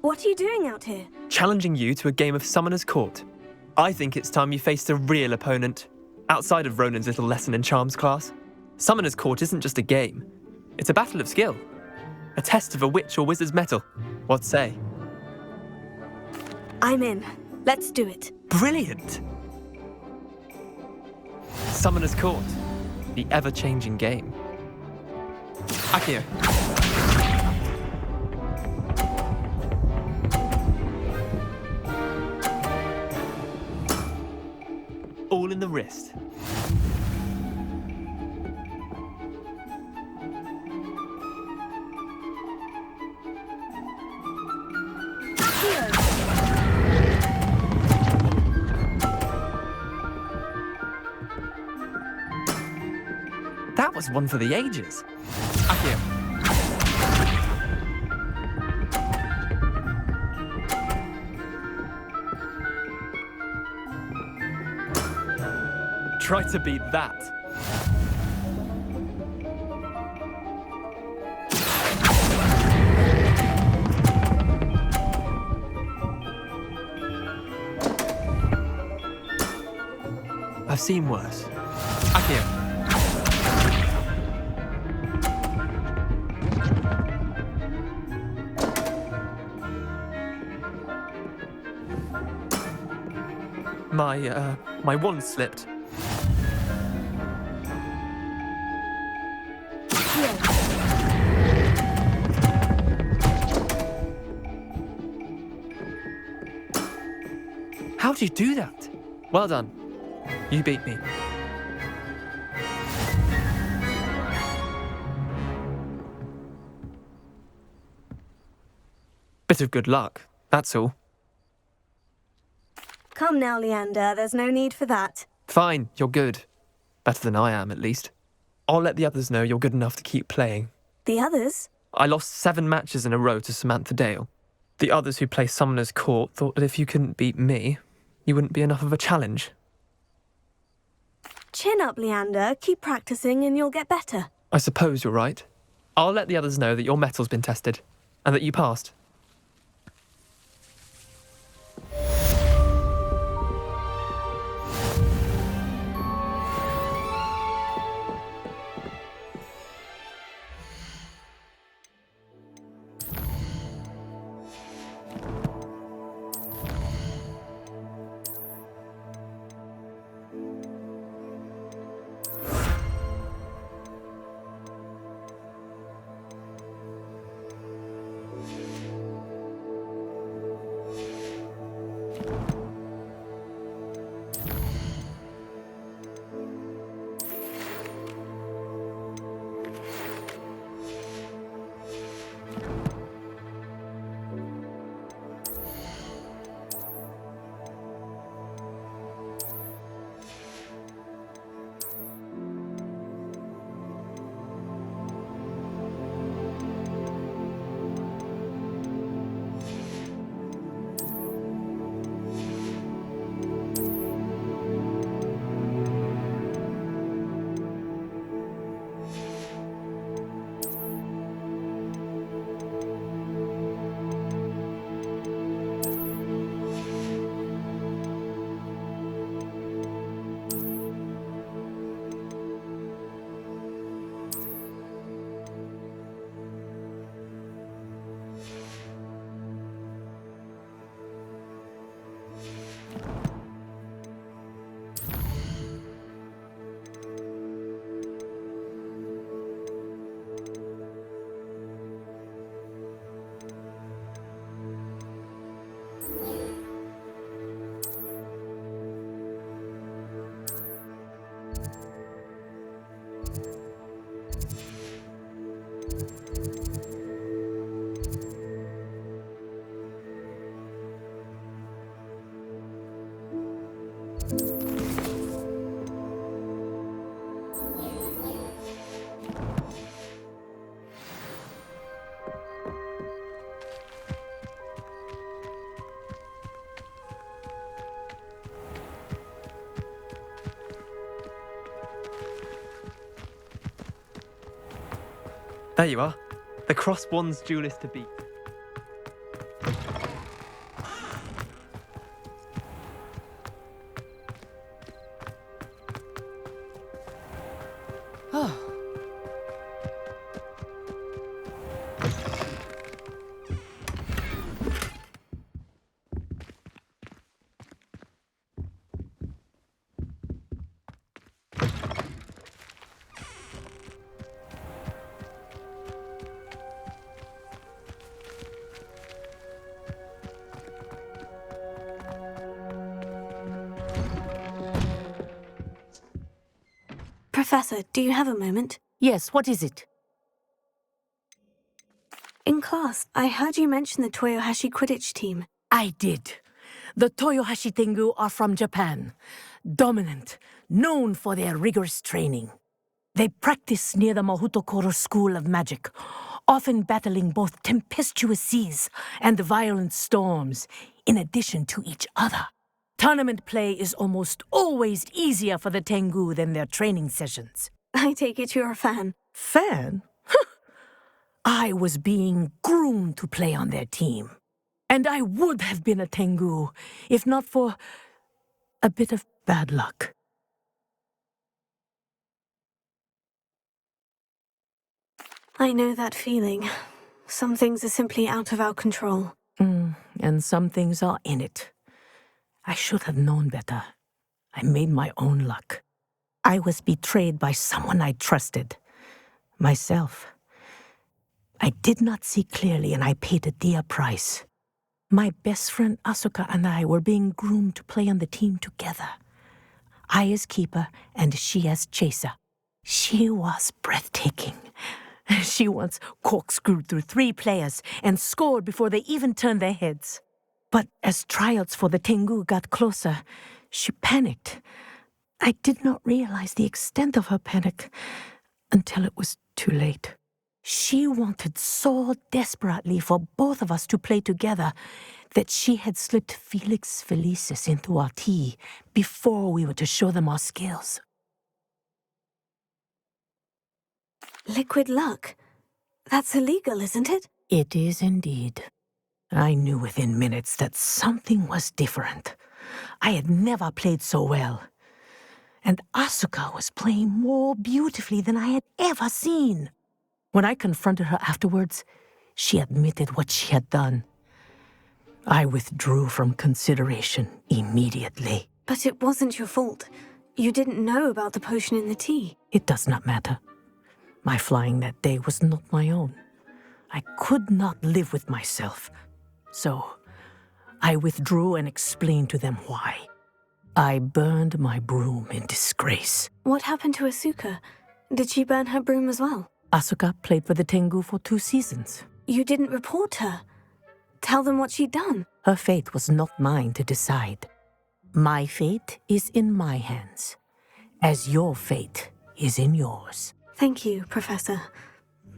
What are you doing out here? Challenging you to a game of Summoner's Court. I think it's time you faced a real opponent, outside of Ronan's little lesson in charms class. Summoner's Court isn't just a game. It's a battle of skill. A test of a witch or wizard's mettle. What say? I'm in. Let's do it. Brilliant! Summoner's Court. The ever-changing game. Akio. All in the wrist. That was one for the ages. Akio. Try to beat that. I've seen worse. Akio. My wand slipped. How'd you do that? Well done. You beat me. Bit of good luck, that's all. Come now, Leander. There's no need for that. Fine, you're good. Better than I am, at least. I'll let the others know you're good enough to keep playing. The others? I lost 7 matches in a row to Samantha Dale. The others who play Summoner's Court thought that if you couldn't beat me, you wouldn't be enough of a challenge. Chin up, Leander. Keep practicing and you'll get better. I suppose you're right. I'll let the others know that your metal's been tested, and that you passed. There you are. The cross wands duelist to beat. Professor, do you have a moment? Yes, what is it? In class, I heard you mention the Toyohashi Quidditch team. I did. The Toyohashi Tengu are from Japan. Dominant, known for their rigorous training. They practice near the Mahutokoro School of Magic, often battling both tempestuous seas and violent storms, in addition to each other. Tournament play is almost always easier for the Tengu than their training sessions. I take it you're a fan. Fan? I was being groomed to play on their team. And I would have been a Tengu, if not for a bit of bad luck. I know that feeling. Some things are simply out of our control. And some things are in it. I should have known better. I made my own luck. I was betrayed by someone I trusted. Myself. I did not see clearly, and I paid a dear price. My best friend Asuka and I were being groomed to play on the team together. I as keeper, and she as chaser. She was breathtaking. She once corkscrewed through 3 players and scored before they even turned their heads. But as tryouts for the Tengu got closer, she panicked. I did not realize the extent of her panic until it was too late. She wanted so desperately for both of us to play together that she had slipped Felix Felicis into our tea before we were to show them our skills. Liquid luck? That's illegal, isn't it? It is indeed. I knew within minutes that something was different. I had never played so well. And Asuka was playing more beautifully than I had ever seen. When I confronted her afterwards, she admitted what she had done. I withdrew from consideration immediately. But it wasn't your fault. You didn't know about the potion in the tea. It does not matter. My flying that day was not my own. I could not live with myself. So, I withdrew and explained to them why. I burned my broom in disgrace. What happened to Asuka? Did she burn her broom as well? Asuka played for the Tengu for 2 seasons. You didn't report her. Tell them what she'd done. Her fate was not mine to decide. My fate is in my hands, as your fate is in yours. Thank you, Professor.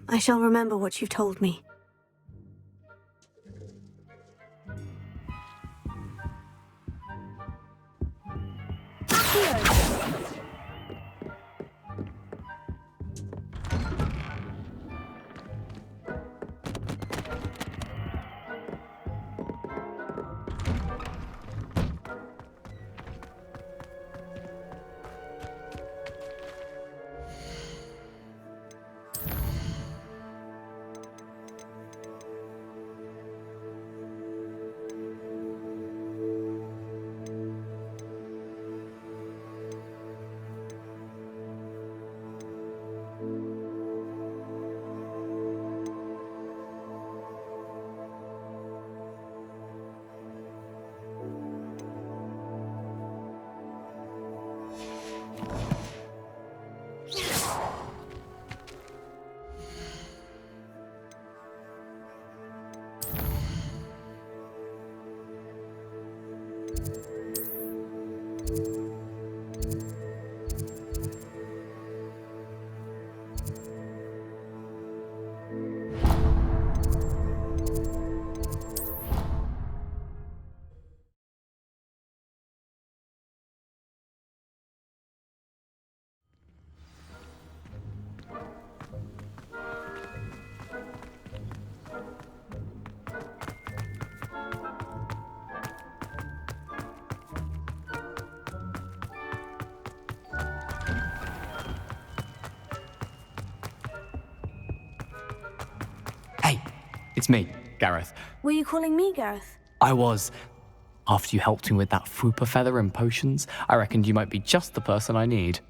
I shall remember what you've told me. it's me, Gareth. Were you calling me Gareth? I was. After you helped me with that fupa feather and potions, I reckoned you might be just the person I need.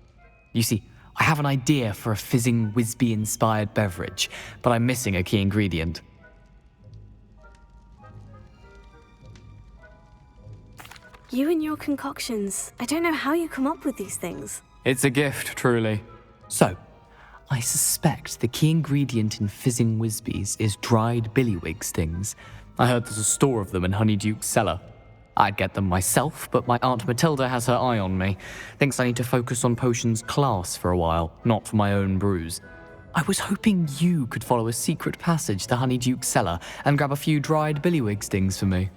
You see, I have an idea for a fizzing Whizbee-inspired beverage, but I'm missing a key ingredient. You and your concoctions. I don't know how you come up with these things. It's a gift, truly. So, I suspect the key ingredient in fizzing Whizbees is dried billywig stings. I heard there's a store of them in Honeyduke's cellar. I'd get them myself, but my Aunt Matilda has her eye on me. Thinks I need to focus on potions class for a while, not for my own brews. I was hoping you could follow a secret passage to Honeyduke's cellar and grab a few dried billywig stings for me.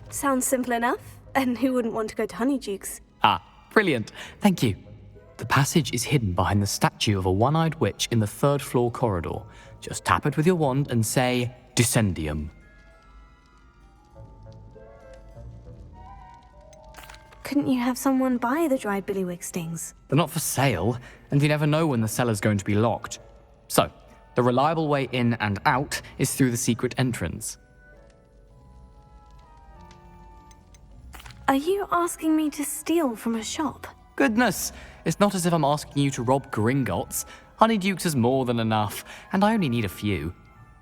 Sounds simple enough. And who wouldn't want to go to Honeyduke's? Ah, brilliant. Thank you. The passage is hidden behind the statue of a one-eyed witch in the third-floor corridor. Just tap it with your wand and say, Descendium. Couldn't you have someone buy the dried billywig stings? They're not for sale, and you never know when the cellar's going to be locked. So, the reliable way in and out is through the secret entrance. Are you asking me to steal from a shop? Goodness, it's not as if I'm asking you to rob Gringotts. Honeyduke's is more than enough, and I only need a few.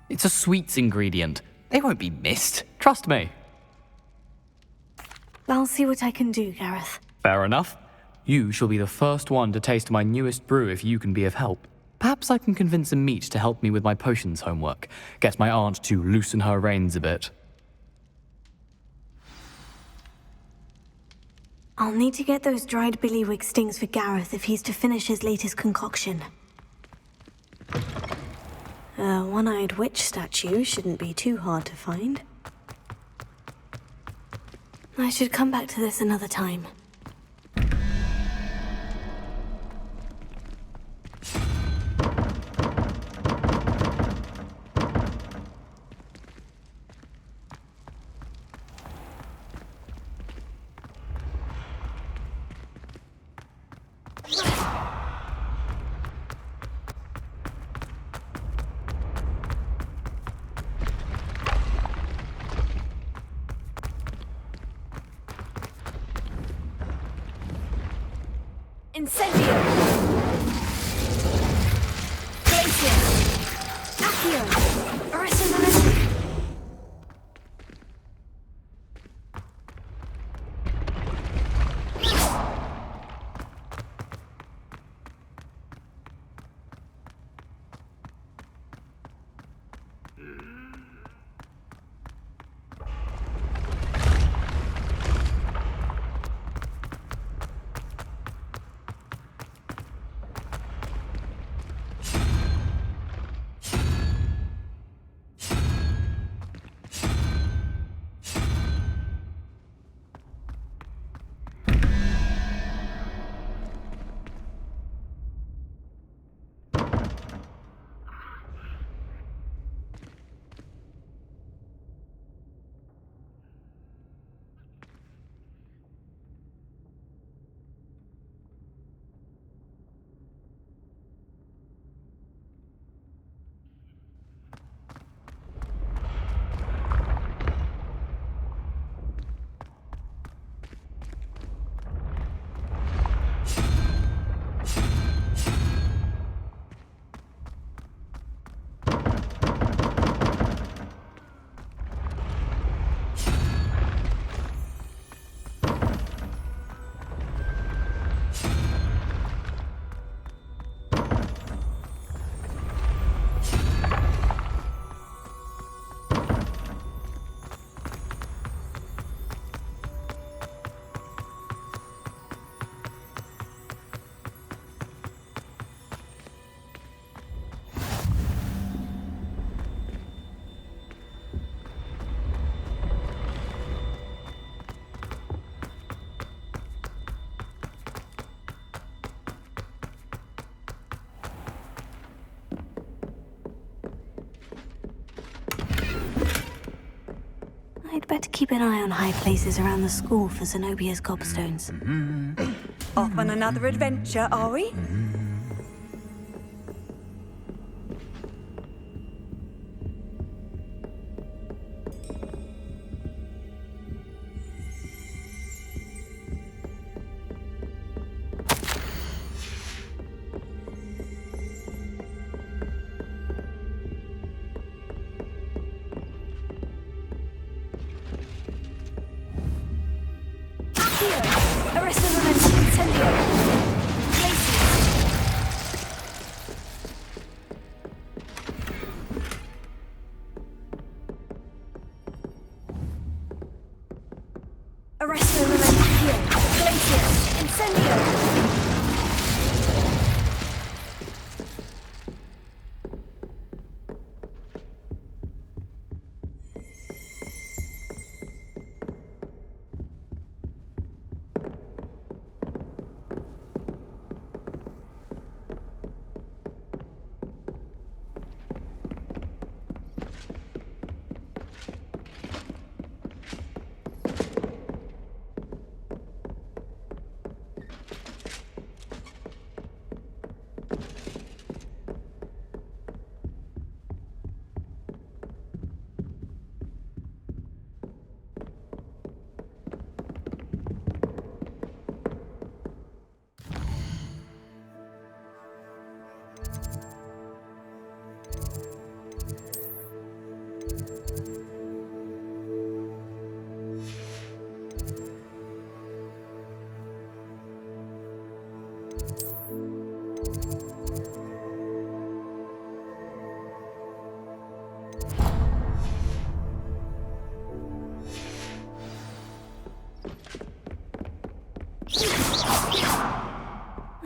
It's a sweets ingredient. They won't be missed, trust me. I'll see what I can do, Gareth. Fair enough. You shall be the first one to taste my newest brew if you can be of help. Perhaps I can convince a meat to help me with my potions homework. Get my aunt to loosen her reins a bit. I'll need to get those dried billywig stings for Gareth if he's to finish his latest concoction. A one-eyed witch statue shouldn't be too hard to find. I should come back to this another time. Incendio! Glacius! Accio! Aristodelic! I'd better keep an eye on high places around the school for Zenobia's gobstones. Off on another adventure, are we?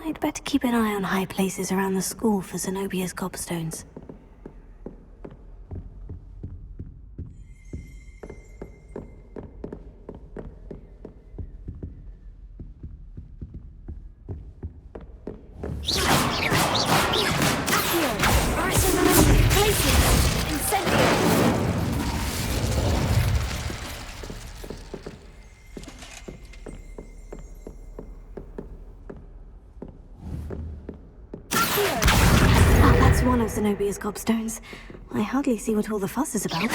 I'd better keep an eye on high places around the school for Zenobia's gobstones. One of Zenobia's gobstones. I hardly see what all the fuss is about.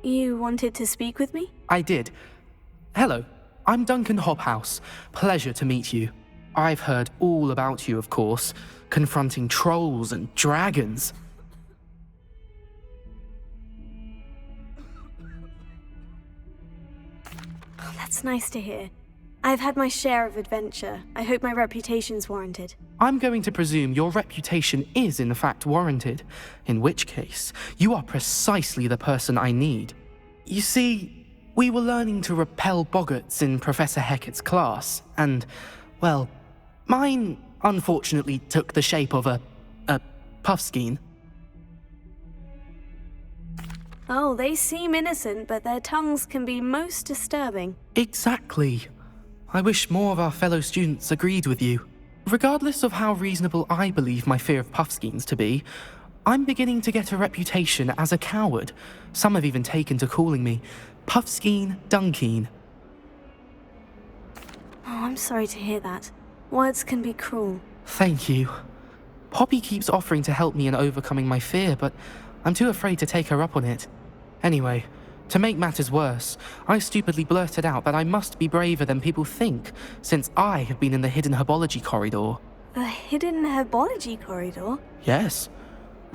You wanted to speak with me? I did. Hello, I'm Duncan Hobhouse. Pleasure to meet you. I've heard all about you, of course, confronting trolls and dragons. Oh, that's nice to hear. I've had my share of adventure. I hope my reputation's warranted. I'm going to presume your reputation is in fact warranted, in which case, you are precisely the person I need. You see, we were learning to repel boggarts in Professor Hecat's class, and, well, mine unfortunately took the shape of a puffskein. Oh, they seem innocent, but their tongues can be most disturbing. Exactly. I wish more of our fellow students agreed with you. Regardless of how reasonable I believe my fear of puffskeins to be, I'm beginning to get a reputation as a coward. Some have even taken to calling me Puffskein Dunkeen. Oh, I'm sorry to hear that. Words can be cruel. Thank you. Poppy keeps offering to help me in overcoming my fear, but I'm too afraid to take her up on it. Anyway, to make matters worse, I stupidly blurted out that I must be braver than people think, since I have been in the hidden herbology corridor. The hidden herbology corridor? Yes.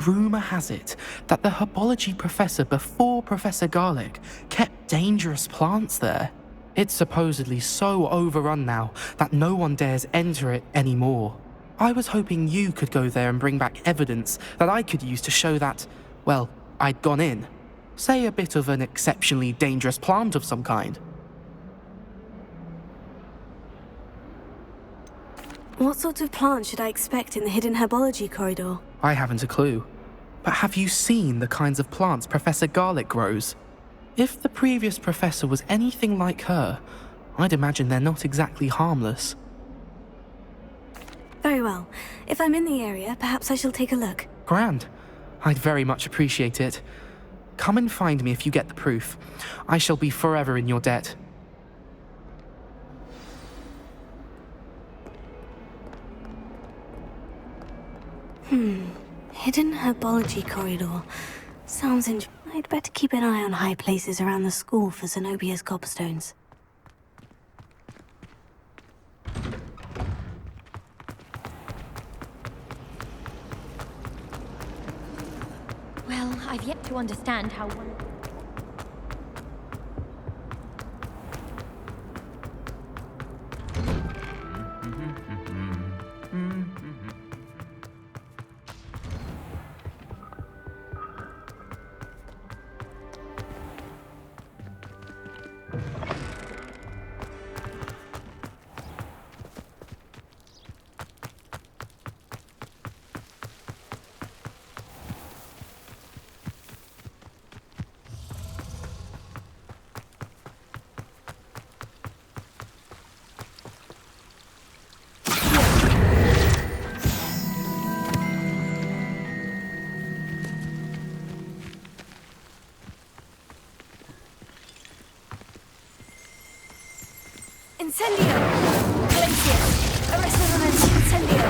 Rumour has it that the herbology professor before Professor Garlic kept dangerous plants there. It's supposedly so overrun now that no one dares enter it anymore. I was hoping you could go there and bring back evidence that I could use to show that, well, I'd gone in. Say a bit of an exceptionally dangerous plant of some kind. What sort of plant should I expect in the hidden herbology corridor? I haven't a clue. But have you seen the kinds of plants Professor Garlic grows? If the previous professor was anything like her, I'd imagine they're not exactly harmless. Very well. If I'm in the area, perhaps I shall take a look. Grand. I'd very much appreciate it. Come and find me if you get the proof. I shall be forever in your debt. Hidden herbology corridor. Sounds I'd better keep an eye on high places around the school for Zenobia's gobstones. Well, I've yet to understand how one... Incendio! Glacius! Arrested Incendio!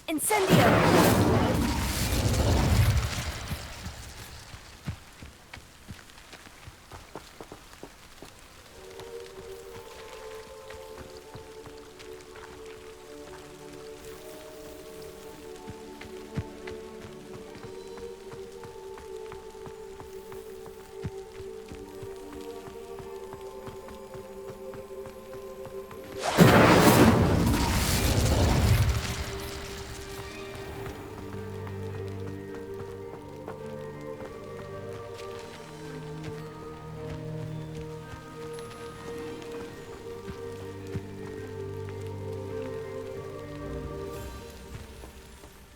Incendio!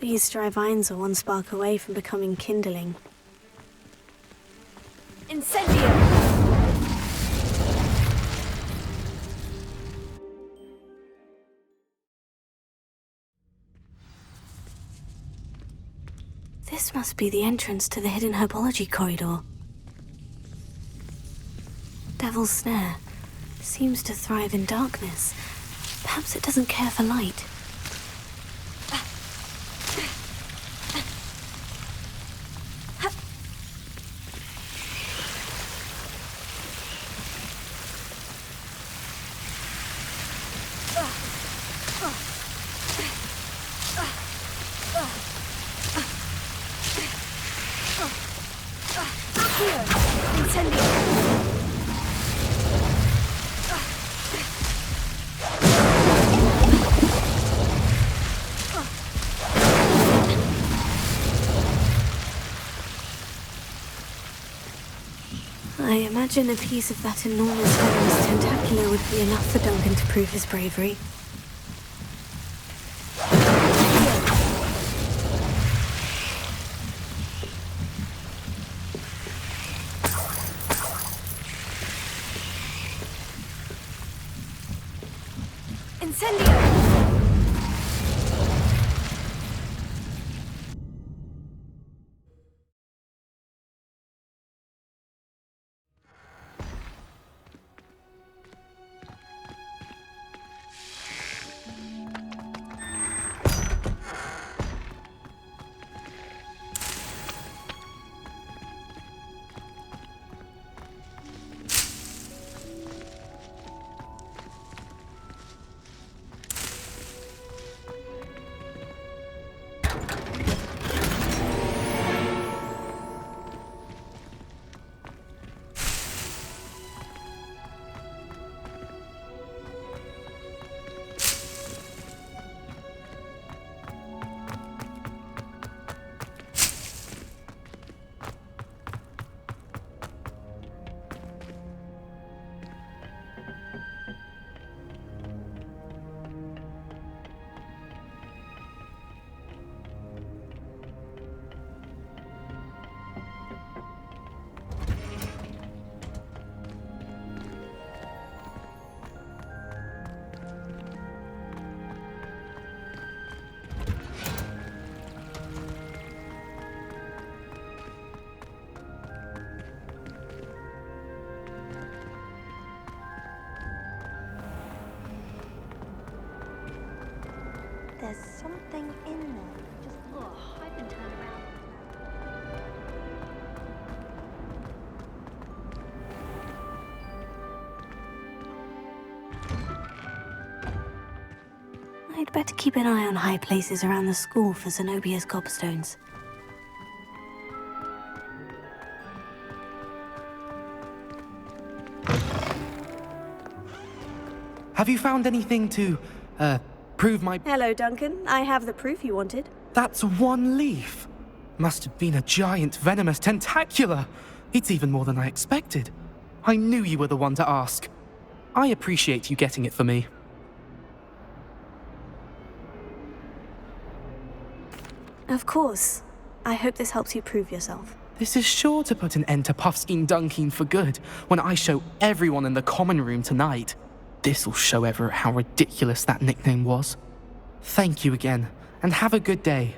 These dry vines are one spark away from becoming kindling. Incendio! This must be the entrance to the hidden herbology corridor. Devil's Snare seems to thrive in darkness. Perhaps it doesn't care for light. I imagine a piece of that enormous venomous tentacular would be enough for Duncan to prove his bravery. Incendio! There's something in there. Just look. I've been turned around. I'd better keep an eye on high places around the school for Zenobia's gobstones. Have you found anything to, prove my... Hello, Duncan. I have the proof you wanted. That's one leaf. Must have been a giant venomous tentacula. It's even more than I expected. I knew you were the one to ask. I appreciate you getting it for me. Of course. I hope this helps you prove yourself. This is sure to put an end to Puffskein Dunking for good when I show everyone in the common room tonight. This'll show Everett how ridiculous that nickname was. Thank you again, and have a good day.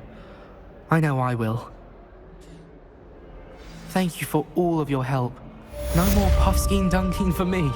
I know I will. Thank you for all of your help. No more Puffskein Dunking for me.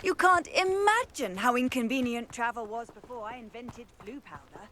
You can't imagine how inconvenient travel was before I invented blue powder.